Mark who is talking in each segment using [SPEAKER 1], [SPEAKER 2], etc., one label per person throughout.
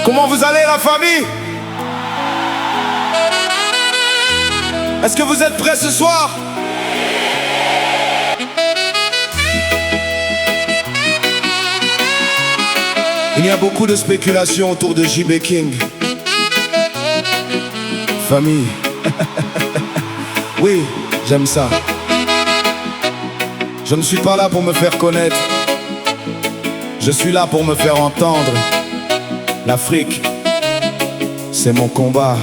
[SPEAKER 1] Comment vous allez la famille? Est-ce que vous êtes prêts ce soir? Il y a beaucoup de spéculations autour de JB King. Famille. Oui, j'aime ça. Je ne suis pas là pour me faire connaître. Je suis là pour me faire entendre. L'Afrique, c'est mon combat.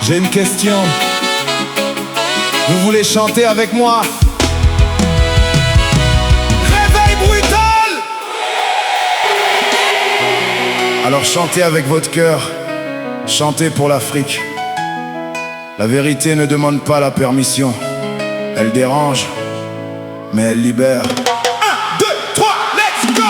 [SPEAKER 1] J'ai une question. Vous voulez chanter avec moi? Réveil brutal! Alors chantez avec votre cœur. Chantez pour l'Afrique. La vérité ne demande pas la permission. Elle dérange, mais elle libère. 1, 2, 3, let's go!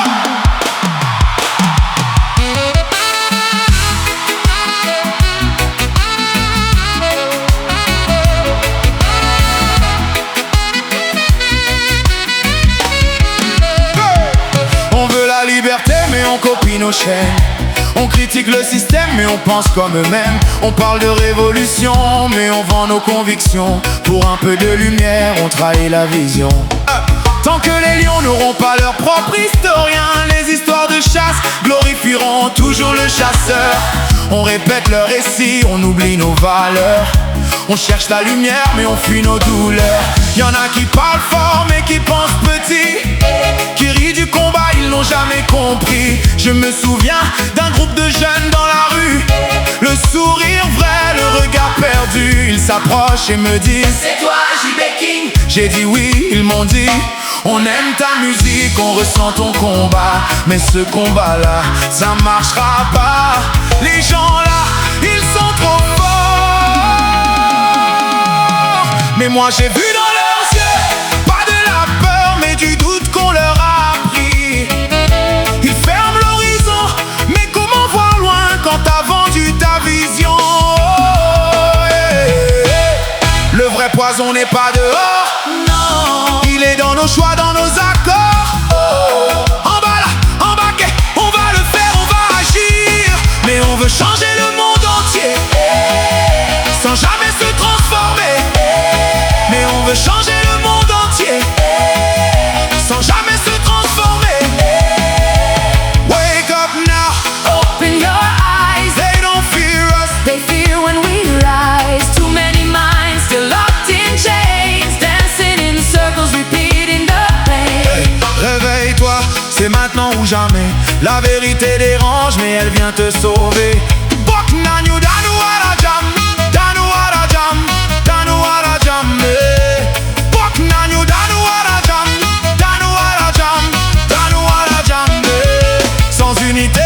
[SPEAKER 1] On veut la liberté, mais on copie nos chaînes. On critique le système, mais on pense comme eux-mêmes. On parle de révolution, mais on vend nos convictions. Pour un peu de lumière, on trahit la vision. Tant que les lions n'auront pas leur propre historien, les histoires de chasse glorifieront toujours le chasseur. On répète le récit, on oublie nos valeurs. On cherche la lumière, mais on fuit nos douleurs. Y'en a qui parlent fort, mais qui pensent petit, qui rient du combat, ils n'ont jamais compris. Je me souviens d'un groupe de jeunes dans la rue, le sourire vrai, le regard perdu. Ils s'approchent et me disent: c'est toi JB King? J'ai dit oui, ils m'ont dit: on aime ta musique, on ressent ton combat. Mais ce combat-là, ça marchera pas. Les gens là, ils sont trop forts. Mais moi j'ai vu dans leurs yeux, pas de la peur, mais du doute qu'on leur a appris. Ils ferment l'horizon, mais comment voir loin quand t'as vendu ta vision? Le vrai poison n'est pas dehors, non. Il est dans nos choix, dans nos accords. En bas là, embarqué, on va le faire, on va agir. Mais on veut changer le monde entier, sans jamais se transformer. Mais on veut changer le monde entier, sans jamais se transformer. Wake up now,
[SPEAKER 2] open your eyes.
[SPEAKER 1] They don't fear us,
[SPEAKER 2] they fear when we rise. Too many minds still locked in chains, dancing in circles, repeating the pain.
[SPEAKER 1] hey, réveille-toi, c'est maintenant ou jamais. La vérité dérange, mais elle vient te sauver. Sans unité,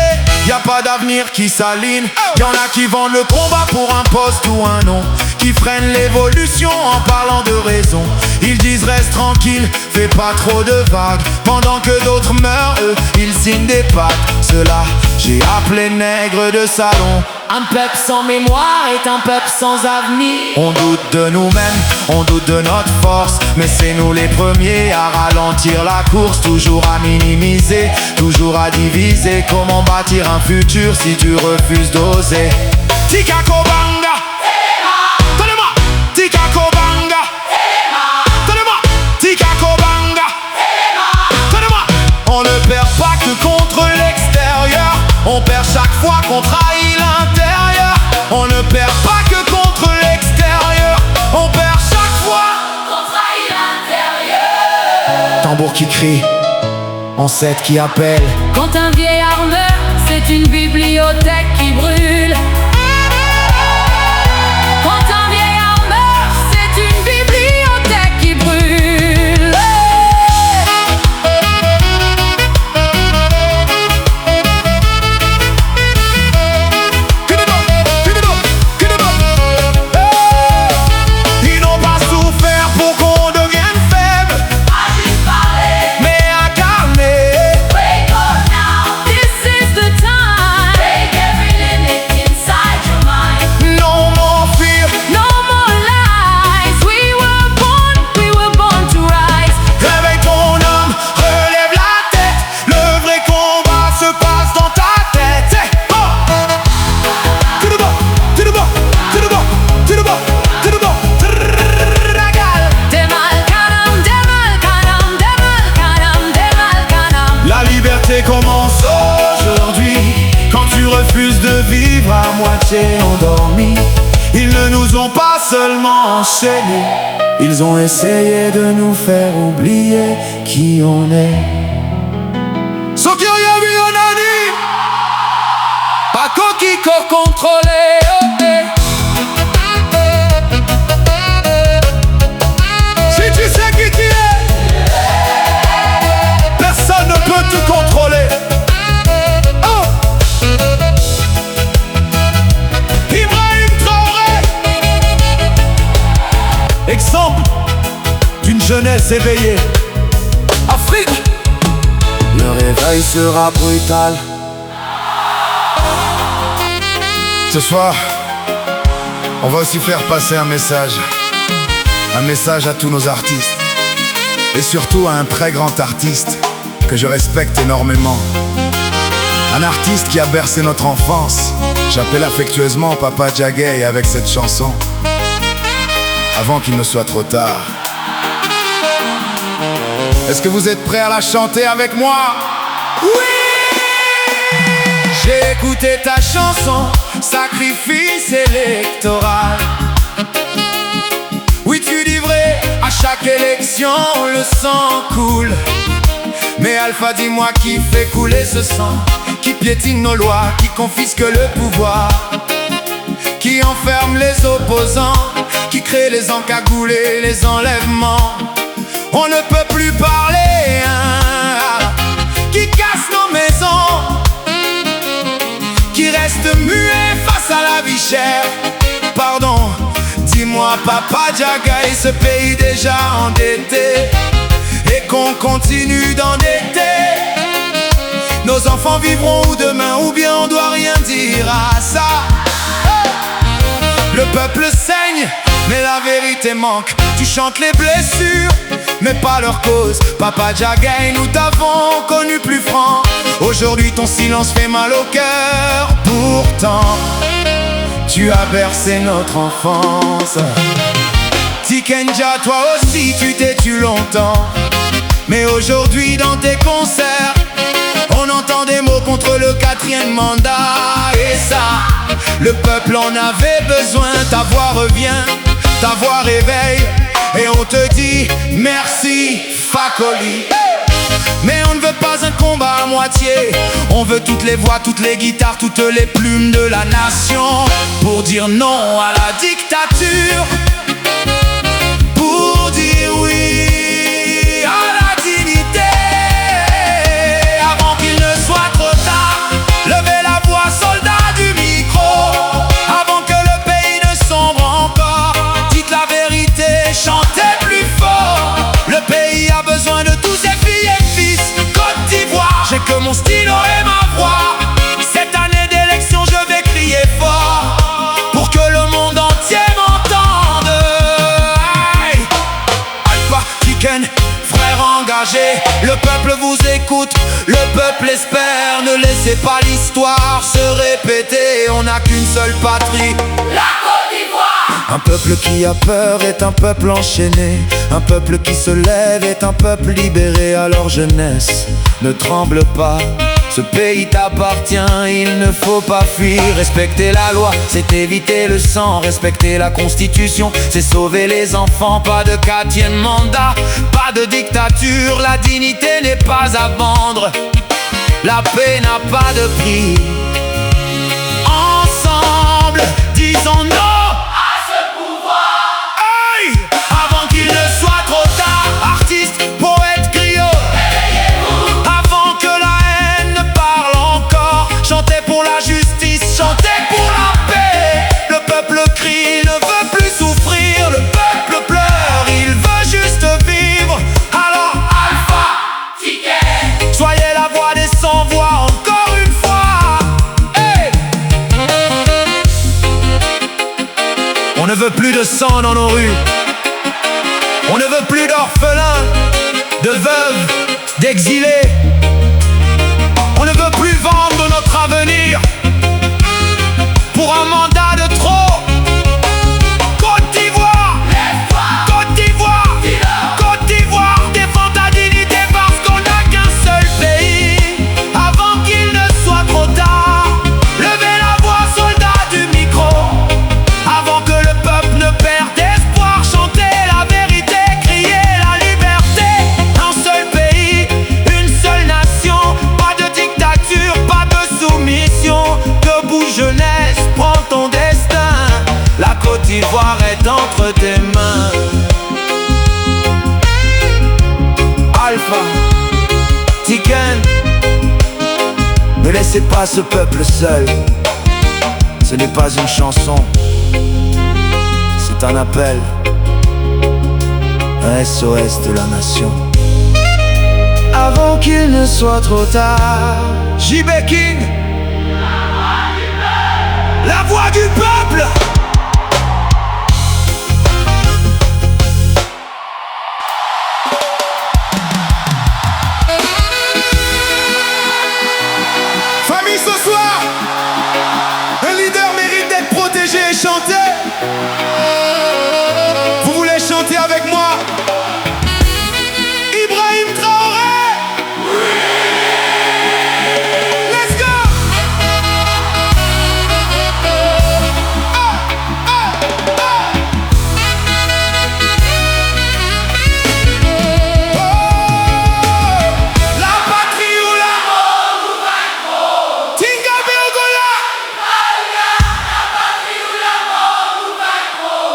[SPEAKER 1] y a pas d'avenir qui s'aligne. Y'en a qui vendent le combat pour un poste ou un nom, qui freinent l'évolution en parlant de raison. Ils disent reste tranquille, fais pas trop de vagues. Pendant que d'autres meurent, eux, ils signent des pactes. Ceux-là, j'ai appelé nègres de salon.
[SPEAKER 2] Un peuple sans mémoire est un peuple sans avenir.
[SPEAKER 1] On doute de nous-mêmes, on doute de notre force, mais c'est nous les premiers à ralentir la course. Toujours à minimiser, toujours à diviser. Comment bâtir un futur si tu refuses d'oser? Tika Kobanga, donnez-moi Tika Kobanga, donnez-moi Tika Kobanga, donnez-moi. On ne perd pas que contre l'extérieur, on perd chaque fois qu'on trahit l'intérieur. On ne perd pas que contre l'extérieur, on perd chaque fois
[SPEAKER 2] qu'on trahit l'intérieur.
[SPEAKER 1] Tambour qui crie, ancêtre qui appelle.
[SPEAKER 2] Quand un vieillard meurt, c'est une bibliothèque qui brûle. Quand un vieillard meurt, c'est une bibliothèque qui brûle.
[SPEAKER 1] Ils n'ont pas souffert pour qu'on devienne faible, mais incarné.
[SPEAKER 2] Wake up now, this is the time. Take every
[SPEAKER 1] quartier endormi. Ils ne nous ont pas seulement enchaînés, ils ont essayé de nous faire oublier qui on est.
[SPEAKER 2] Pas coquille contrôlé, oh, eh.
[SPEAKER 1] Si tu sais qui tu es, personne ne peut te contrôler. Oh. Ibrahim Traoré, exemple d'une jeunesse éveillée.
[SPEAKER 2] Afrique,
[SPEAKER 1] le réveil sera brutal. Ce soir, on va aussi faire passer un message à tous nos artistes, et surtout à un très grand artiste que je respecte énormément. Un artiste qui a bercé notre enfance. J'appelle affectueusement Papa Djagay avec cette chanson, avant qu'il ne soit trop tard. Est-ce que vous êtes prêts à la chanter avec moi?
[SPEAKER 2] oui.
[SPEAKER 1] J'ai écouté ta chanson, sacrifice électoral. Oui, tu dis vrai, à chaque élection le sang coule. Mais Alpha, dis-moi qui fait couler ce sang, qui piétine nos lois, qui confisque le pouvoir, qui enferme les opposants, qui crée les encagoulés, les enlèvements. On ne peut plus parler, hein, qui casse nos maisons, qui reste muet face à la vie chère. Pardon, dis-moi Papa Djagay, ce pays déjà endetté, et qu'on continue d'endetter. Nos enfants vivront où demain, ou bien on doit rien dire à ça. Le peuple saigne, mais la vérité manque. Tu chantes les blessures, mais pas leur cause. Papa Djagay, nous t'avons connu plus franc. Aujourd'hui ton silence fait mal au cœur. Pourtant, tu as bercé notre enfance. Tikenja, toi aussi tu t'es tu longtemps. Mais aujourd'hui dans tes concerts, on entend des mots contre le 4e mandat. Et ça, le peuple en avait besoin. Ta voix revient, ta voix réveille, et on te dit merci Fakoli. Mais on ne veut pas un combat à moitié, on veut toutes les voix, toutes les guitares, toutes les plumes de la nation, pour dire non à la dictature, pour dire oui à la dignité. Avant qu'il ne soit trop tard, levez la voix, soldats du micro. Avant que le pays ne sombre encore, dites la vérité, chantez plus fort. Le pays a besoin de tous ses filles et fils. Côte d'Ivoire, j'ai que mon stylo et ma voix. Cette année d'élection, je vais crier fort, pour que le monde entier m'entende. Hey, Alpha, Tiken, frère engagé, le peuple vous écoute, le peuple espère. Ne laissez pas l'histoire se répéter, on n'a qu'une seule patrie, la Côte d'Ivoire. Un peuple qui a peur est un peuple enchaîné, un peuple qui se lève est un peuple libéré. Alors jeunesse, ne tremble pas, ce pays t'appartient, il ne faut pas fuir. Respecter la loi, c'est éviter le sang. Respecter la constitution, c'est sauver les enfants. Pas de 4e mandat, pas de dictature. La dignité n'est pas à vendre, la paix n'a pas de prix. Ensemble, disons non à ce pouvoir. Hey, avant qu'il ne soit trop tard, artistes, poètes, griots, réveillez-vous. Avant que la haine ne parle encore, chantez pour la justice, chantez pour la paix. Le peuple crie, ne veut plus souffrir. Le peuple pleure, il veut juste vivre. Alors Alpha, Tiken, soyez la voix des sans-voix encore une fois. Hey, on ne veut plus de sang dans nos rues, on ne veut plus d'orphelins, de veuves, d'exilés. On ne veut plus vendre notre avenir pour un mandat de trop. Côte d'Ivoire, Côte d'Ivoire, Côte d'Ivoire, défends ta dignité parce qu'on n'a qu'un seul pays. Avant qu'il ne soit trop tard, levez la voix, soldats du micro. Ne laissez pas ce peuple seul. Ce n'est pas une chanson, c'est un appel, un SOS de la nation. Avant qu'il ne soit trop tard, JB King, la voix du peuple. Famille, ce soir, un leader mérite d'être protégé et chanté. Vous voulez chanter avec moi? Ibrahim Traoré. Oui. Let's go. La patrie ou la mort nous vaincrons. Tinga Beogola.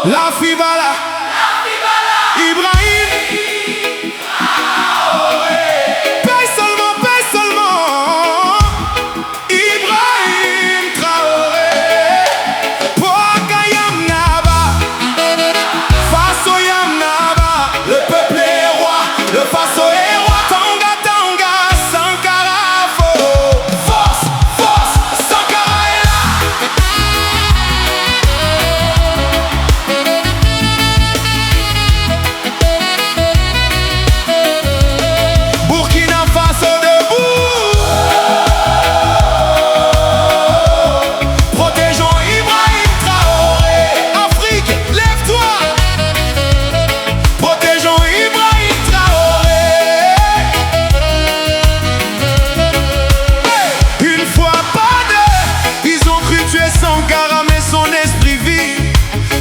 [SPEAKER 1] La Fivala, Ibrahim Traoré. Paye seulement, Ibrahim Traoré. Poaka Yamnaba, Faso Yamnaba. Le peuple est roi, le Faso est roi. Tanga, Tanga, Sankara, force, Sankara est là. Burkina Faso debout. Protégeons Ibrahim Traoré. Afrique, lève-toi. Protégeons Ibrahim Traoré. Une fois pas deux, ils ont cru tuer Sankara, mais son esprit vit.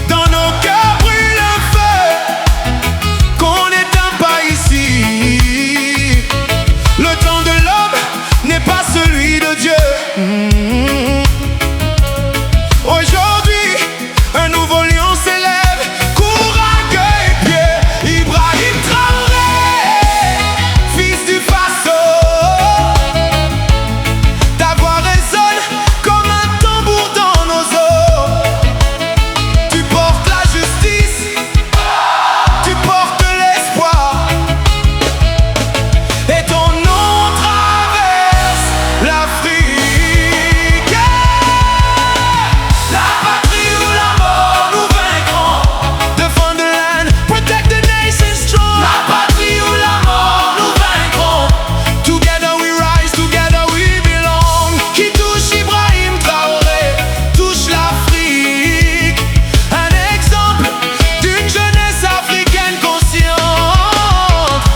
[SPEAKER 1] Dans nos cœurs brûle un feu qu'on n'éteint pas ici. Le temps de l'homme n'est pas celui de Dieu. Aujourd'hui, un nouveau lion s'élève, courage et pied. Ibrahim Traoré, fils du Faso. Ta voix résonne comme un tambour dans nos os. Tu portes la justice, tu portes l'espoir. Et ton nom traverse l'Afrique. La patrie ou la mort nous vaincrons. Defend the land, protect the nation strong. La patrie ou la mort nous vaincrons. Together we rise, together we belong. Qui touche Ibrahim Traoré, touche l'Afrique. Un exemple d'une jeunesse africaine consciente.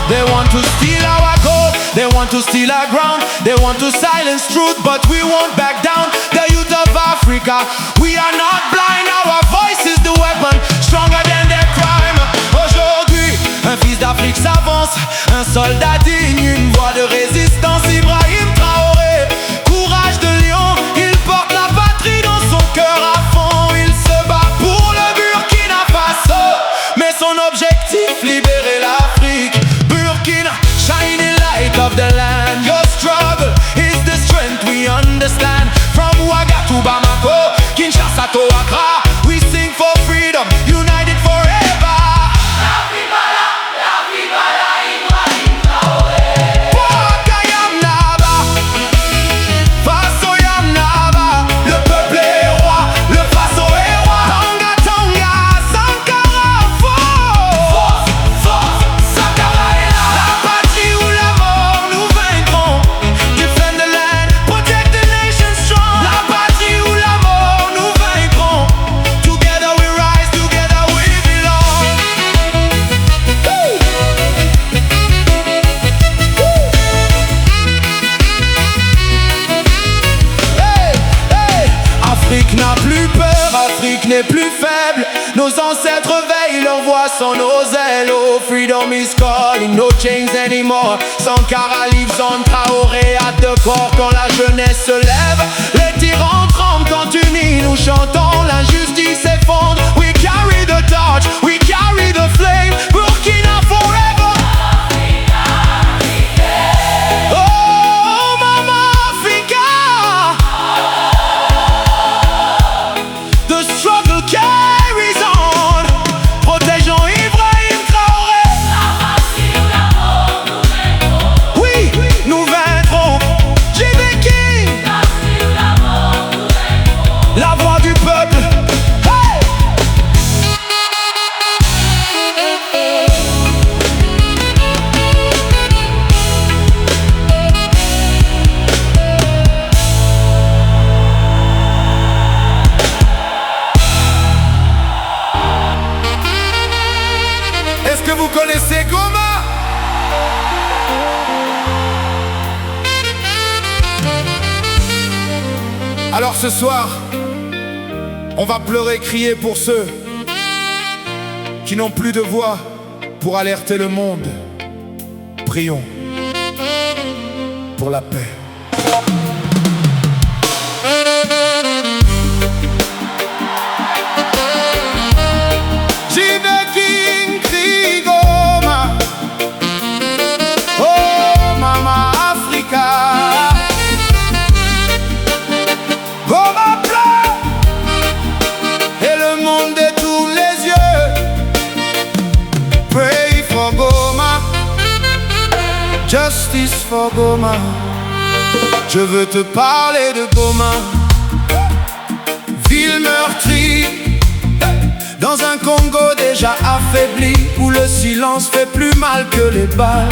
[SPEAKER 1] They want to steal our gold, they want to steal our ground. They want to silence truth, but we won't back down. The youth of Africa, we are not blind. Our voice is the weapon, stronger than their crime. Aujourd'hui, un fils d'Afrique s'avance, un soldat digne, une voix de résistance. Ibrahim Traoré, courage de lion, il porte la patrie dans son cœur à fond. Il se bat pour le Burkina Faso, mais son objectif, libérer l'Afrique. Burkina, shining light of the land. Your struggle is the strength we understand. From Ouaga to Bamako, Kinshasa to Accra, we sing for freedom, united forever. Poaka Yamnaba, Faso Yamnaba. Le peuple est roi, le Faso est roi. Tanga, Tanga, Sankara, force, Sankara est là. La patrie ou la mort nous vaincrons. Defend the land, protect the nation strong. La patrie ou la mort nous vaincrons. Together we rise, together we belong. Hey, hey. Afrique n'a plus peur, Afrique n'est plus faible. Nos ancêtres veillent, leur voix sont nos ailes. Oh, freedom is calling, no chains anymore. Sankara lives on, Traoré hâte de corps. Quand la jeunesse se lève, les tyrans tremblent. Quand unis nous chantons, l'injustice s'effondre. We carry the torch, we carry the flame. Burkina forever. Oh, Mama Africa. Alors ce soir, on va pleurer, crier pour ceux qui n'ont plus de voix pour alerter le monde. Prions pour la paix. Justice for Goma. Je veux te parler de Goma, ville meurtrie, dans un Congo déjà affaibli, où le silence fait plus mal que les balles.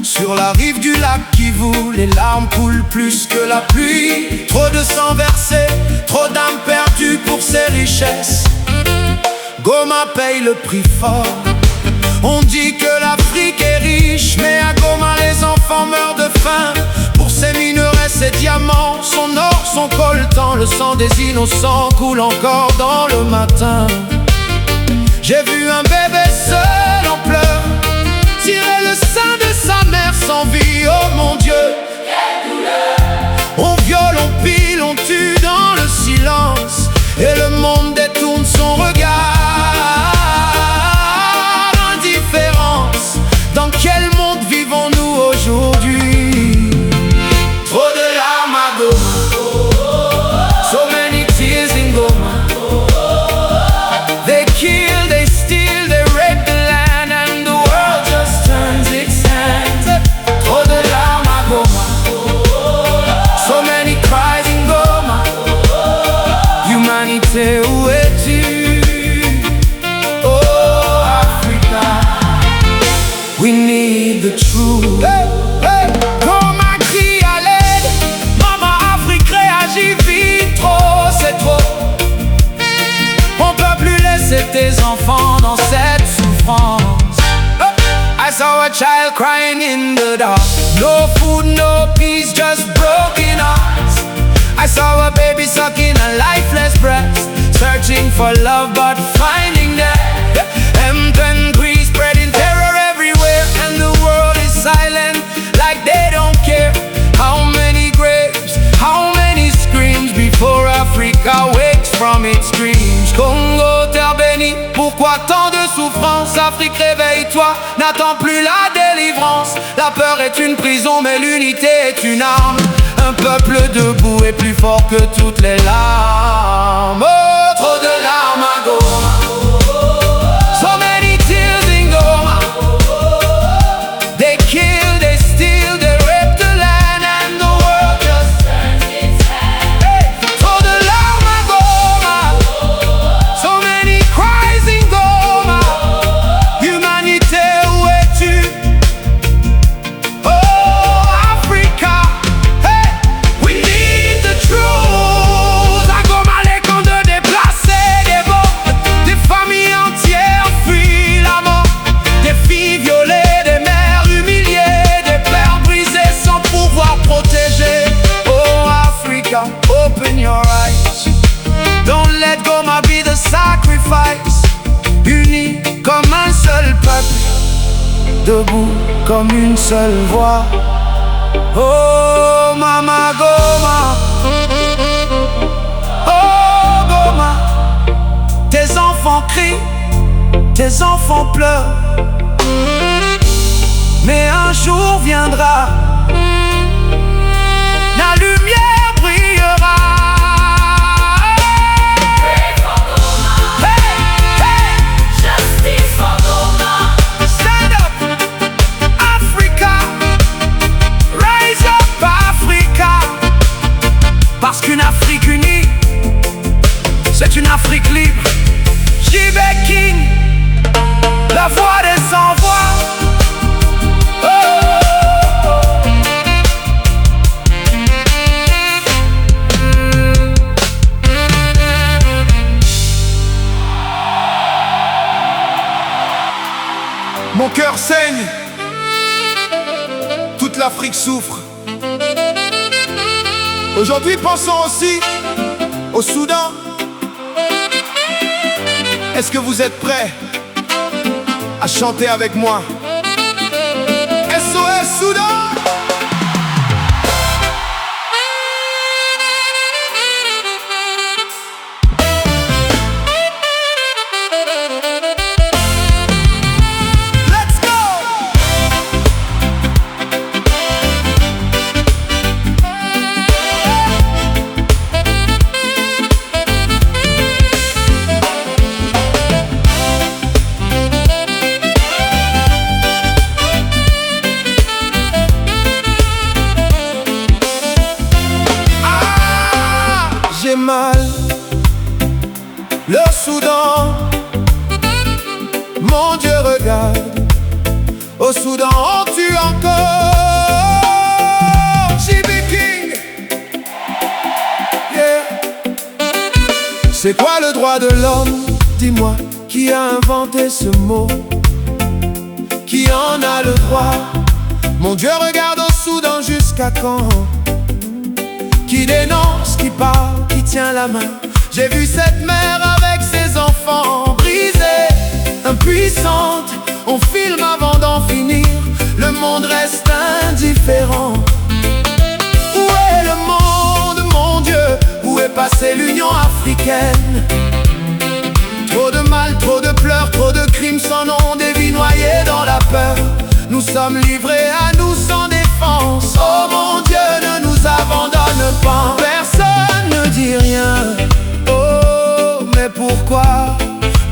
[SPEAKER 1] Sur la rive du lac Kivu, les larmes coulent plus que la pluie. Trop de sang versé, trop d'âmes perdues pour ses richesses. Goma paye le prix fort. On dit que l'Afrique est riche, mais à Goma les enfants meurent de faim. Pour ses minerais, ses diamants, son or, son coltan, le sang des innocents coule encore dans le matin. J'ai vu un bébé seul en pleurs tirer le sein de sa mère sans vie. Oh mon Dieu, quelle douleur! On viole, on pile, on tue dans le silence, et le monde détourne son regard. Dans quel monde vivons-nous aujourd'hui? Trop de larmes à Goma, so many tears in Goma. They kill, they steal, they rape the land, and the world just turns its hands. Trop de larmes à Goma, so many cries in Goma. Humanité, où es-tu? We need the truth. Hey, hey. Goma crie à l'aide, Maman Afrique réagit vite, trop, c'est trop. On peut plus laisser tes enfants dans cette souffrance. I saw a child crying in the dark. No food, no peace, just broken hearts. I saw a baby sucking a lifeless breast, searching for love but finding death. M23 spreading terror everywhere, and the world is silent like they don't care. How many graves, how many screams before Africa wakes from its dreams? Congo, terre bénie, pourquoi tant de souffrance? Afrique, réveille-toi, n'attends plus la délivrance. La peur est une prison, mais l'unité est une arme. Un peuple debout est plus fort que toutes les larmes. Oh, trop de larmes à Goma. Open your eyes, don't let Goma be the sacrifice. Unis comme un seul peuple, debout comme une seule voix. Oh Mama Goma, oh Goma. Tes enfants crient, tes enfants pleurent, mais un jour viendra, la lumière brillera.
[SPEAKER 2] Pray for Goma.
[SPEAKER 1] Hey, hey.
[SPEAKER 2] Justice for Goma.
[SPEAKER 1] Stand up, Africa. Rise up, Africa. Parce qu'une Afrique unie, c'est une Afrique libre. JB King, la voix des sans-voix. Oh. Mon cœur saigne, toute l'Afrique souffre. Aujourd'hui, pensons aussi au Soudan. Est-ce que vous êtes prêts à chanter avec moi? SOS Soudan! J'ai mal, le Soudan, mon Dieu regarde, au Soudan on tue encore. JB King, yeah. C'est quoi le droit de l'homme? Dis-moi, qui a inventé ce mot? Qui en a le droit? Mon Dieu regarde au Soudan jusqu'à quand? Qui dénonce, qui parle, qui tient la main? J'ai vu cette mère avec ses enfants brisés, impuissante. On filme avant d'en finir, le monde reste indifférent. Où est le monde, mon Dieu? Où est passée l'Union africaine? Trop de mal, trop de pleurs, trop de crimes sans nom, des vies noyées dans la peur. Nous sommes livrés à nous sans défense. Oh mon Dieu, ne nous abandonne pas. Personne ne dit rien. Oh, mais pourquoi?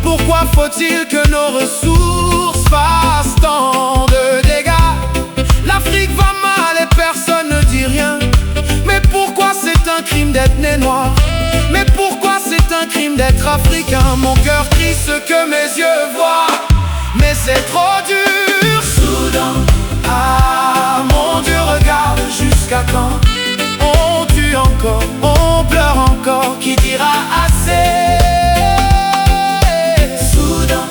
[SPEAKER 1] Pourquoi faut-il que nos ressources fassent tant de dégâts? L'Afrique va mal et personne ne dit rien. Mais pourquoi c'est un crime d'être né noir? Mais pourquoi c'est un crime d'être africain? Mon cœur crie ce que mes yeux voient, mais c'est trop dur. Soudan, ah mon Dieu regarde, jusqu'à quand on tue encore, on pleure encore, qui dira assez? Soudan,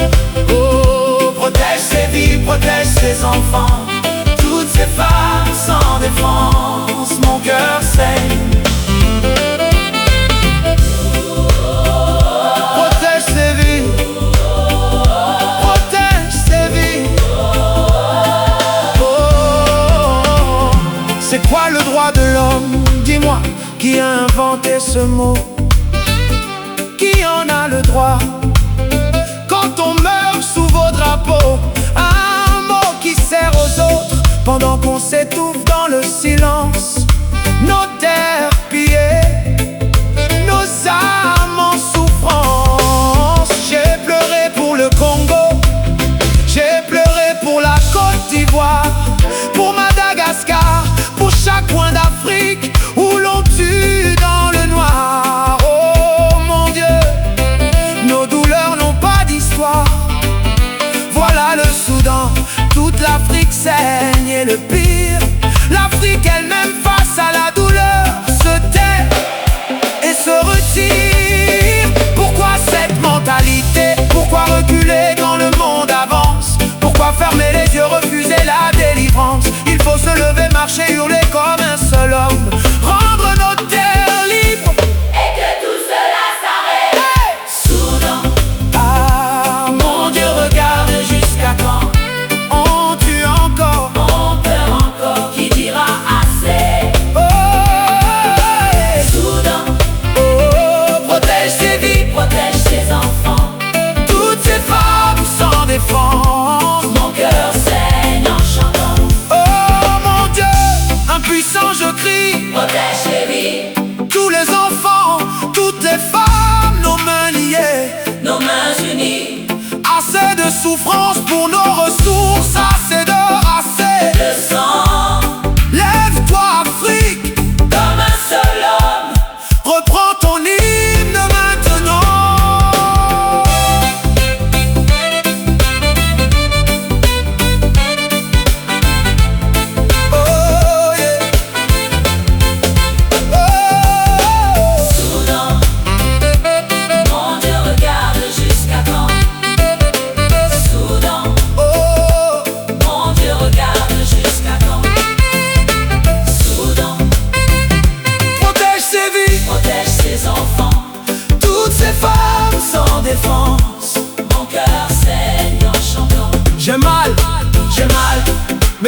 [SPEAKER 1] oh protège ses vies, protège ses enfants, toutes ces femmes sans défense, mon cœur saigne. Protège ses vies, protège ses vies. Oh, c'est quoi le droit de l'homme? Dis-moi, qui a inventé ce mot? Qui en a le droit? Quand on meurt sous vos drapeaux, un mot qui sert aux autres, pendant qu'on s'étouffe dans le silence. Nos terres pillées, nos âmes en souffrance. J'ai pleuré pour le Congo, j'ai pleuré pour la Côte d'Ivoire, pour Madagascar, pour chaque coin d'Afrique où l'on tue dans le noir. Oh mon Dieu, nos douleurs n'ont pas d'histoire. Voilà le Soudan, toute l'Afrique saigne et le pire, l'Afrique elle-même face à la douleur se tait et se retire. Pourquoi cette mentalité? Pourquoi reculer quand le monde avance? Pourquoi fermer les yeux, refuser la délivrance? Il faut se lever, marcher, hurler comme un seul homme, rendre nos terres libres
[SPEAKER 2] Et que tout cela s'arrête.
[SPEAKER 1] Hey!
[SPEAKER 2] Soudan,
[SPEAKER 1] Ah mon Dieu regarde, jusqu'à quand on tue encore,
[SPEAKER 2] on pleure encore, qui dira assez?
[SPEAKER 1] oh, hey!
[SPEAKER 2] Soudan,
[SPEAKER 1] Oh, protège ses vies,
[SPEAKER 2] protège ses enfants,
[SPEAKER 1] toutes ces femmes sans défense.
[SPEAKER 2] mon cœur saigne en chantant.
[SPEAKER 1] Oh mon Dieu, impuissant je crie,
[SPEAKER 2] Protège les vies,
[SPEAKER 1] tous les enfants, toutes les femmes, nos mains liées.
[SPEAKER 2] nos mains unies,
[SPEAKER 1] Assez de souffrance pour nos ressources, assez de assez.
[SPEAKER 2] le sang,
[SPEAKER 1] Lève-toi Afrique,
[SPEAKER 2] comme un seul homme.
[SPEAKER 1] reprends ton hymne maintenant. Oh yeah. Oh.
[SPEAKER 2] Soudan, mon Dieu regarde, jusqu'à quand? Soudan,
[SPEAKER 1] Oh,
[SPEAKER 2] mon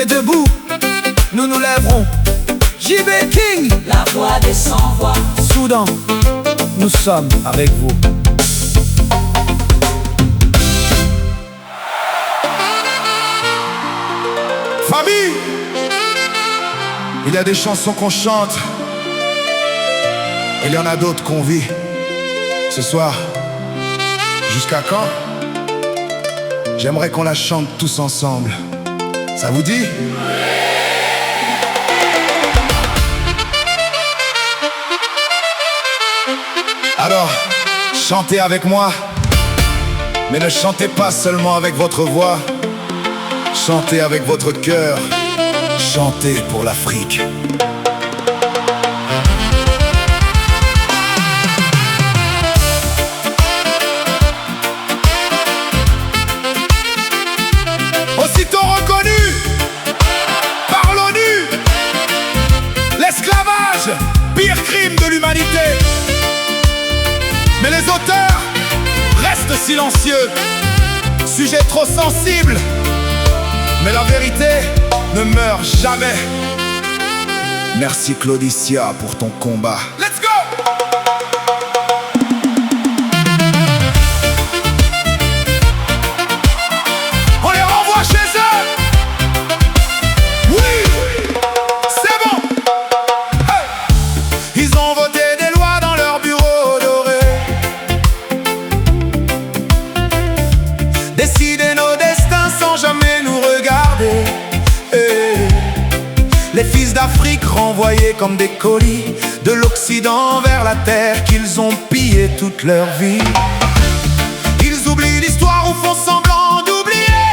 [SPEAKER 3] Mais debout, nous nous lèverons. JB King,
[SPEAKER 2] La voix des sans-voix.
[SPEAKER 3] Soudan, nous sommes avec vous.
[SPEAKER 1] Famille, il y a des chansons qu'on chante, il y en a d'autres qu'on vit. Ce soir, jusqu'à quand? J'aimerais qu'on la chante tous ensemble. Ça vous dit? Alors, chantez avec moi, mais ne chantez pas seulement avec votre voix. Chantez avec votre cœur, chantez pour l'Afrique. Aussitôt reconnu par l'ONU, l'esclavage, pire crime de l'humanité. Mais les auteurs restent silencieux, sujet trop sensible. Mais la vérité ne meurt jamais. Merci Claudicia pour ton combat. Let's go! On les renvoie chez eux. Oui, c'est bon. Hey. Ils ont voté des lois dans leur bureau doré, décidé nos destins sans jamais nous regarder. Les fils d'Afrique renvoyés comme des colis de l'Occident vers la terre qu'ils ont pillé toute leur vie. Ils oublient l'histoire ou font semblant d'oublier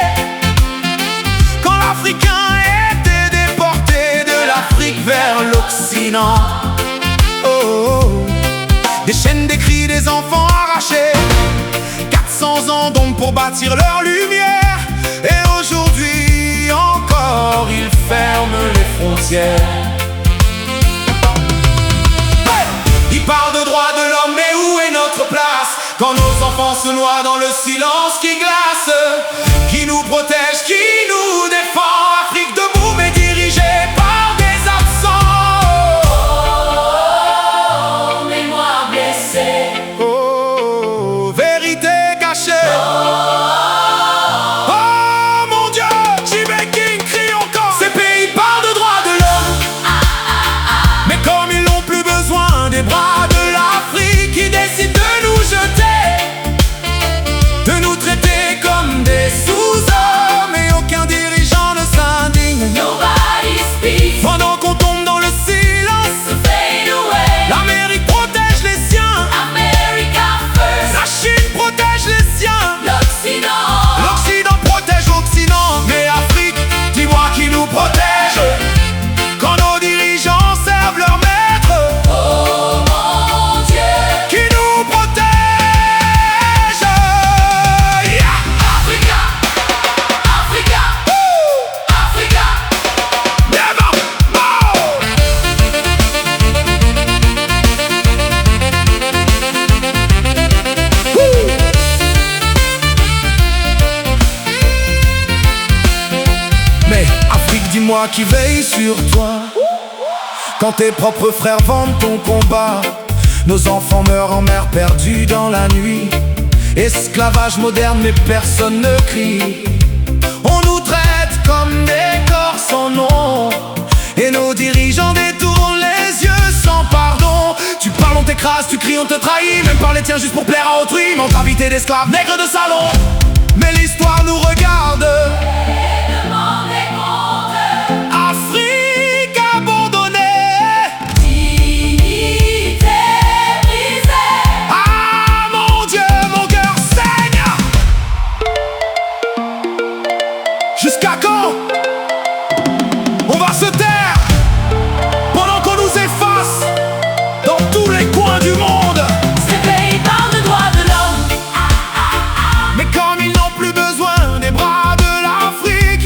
[SPEAKER 1] quand l'Africain était déporté de l'Afrique vers l'Occident. Oh, oh, oh. Des chaînes, des cris, des enfants arrachés, 400 ans donc pour bâtir leur lumière. Et aujourd'hui encore ils ferment les frontières. Hey! Ils parlent de droits de l'homme, mais où est notre place quand nos enfants se noient dans le silence qui glace? Qui nous protège, qui nous défend? Afrique debout mais dirigée par des absents.
[SPEAKER 2] Oh, mémoire blessée.
[SPEAKER 1] Oh, vérité cachée.
[SPEAKER 2] Les bras de l'Afrique qui décident de nous jeter,
[SPEAKER 1] de nous traiter comme des sous-hommes, et aucun dirigeant ne s'indigne.
[SPEAKER 2] Nobody speaks.
[SPEAKER 1] Pendant qu'on tombe dans le silence,
[SPEAKER 2] Fade away.
[SPEAKER 1] l'Amérique protège les siens.
[SPEAKER 2] America first.
[SPEAKER 1] La Chine protège les siens.
[SPEAKER 2] L'Occident.
[SPEAKER 1] L'Occident protège l'Occident. Mais Afrique, dis-moi qui nous protège quand nos dirigeants servent leur maître.
[SPEAKER 2] Oh mon Dieu,
[SPEAKER 1] qui nous protège. Yeah.
[SPEAKER 2] Africa, Africa, Africa.
[SPEAKER 1] Never more. Mais Afrique, dis-moi qui veille sur toi quand tes propres frères vendent ton combat. Nos enfants meurent en mer perdue dans la nuit. Esclavage moderne mais personne ne crie. On nous traite comme des corps sans nom, et nos dirigeants détournent les yeux sans pardon. Tu parles, on t'écrase, tu cries, on te trahit, même par les tiens juste pour plaire à autrui. Mentalité d'esclaves, nègres de salon. Mais l'histoire nous regarde.
[SPEAKER 2] Demande des comptes.
[SPEAKER 1] Afrique abandonnée.
[SPEAKER 2] Dignité brisée.
[SPEAKER 1] Ah mon Dieu, mon cœur saigne. Jusqu'à quand on va se taire pendant qu'on nous efface dans tous les coins du monde?
[SPEAKER 2] Ces pays parlent de droits de l'homme.
[SPEAKER 1] Mais comme ils n'ont plus besoin des bras de l'Afrique,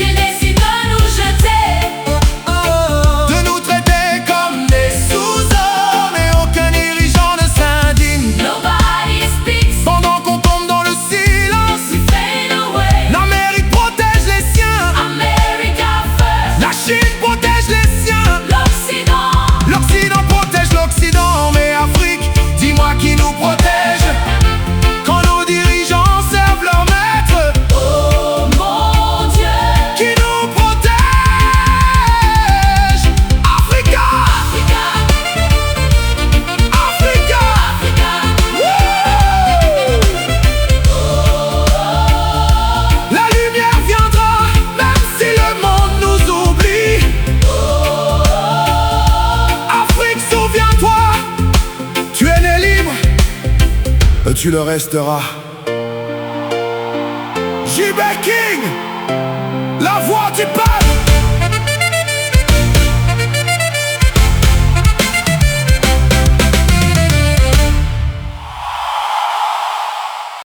[SPEAKER 1] tu le resteras. JB King, la voix du peuple.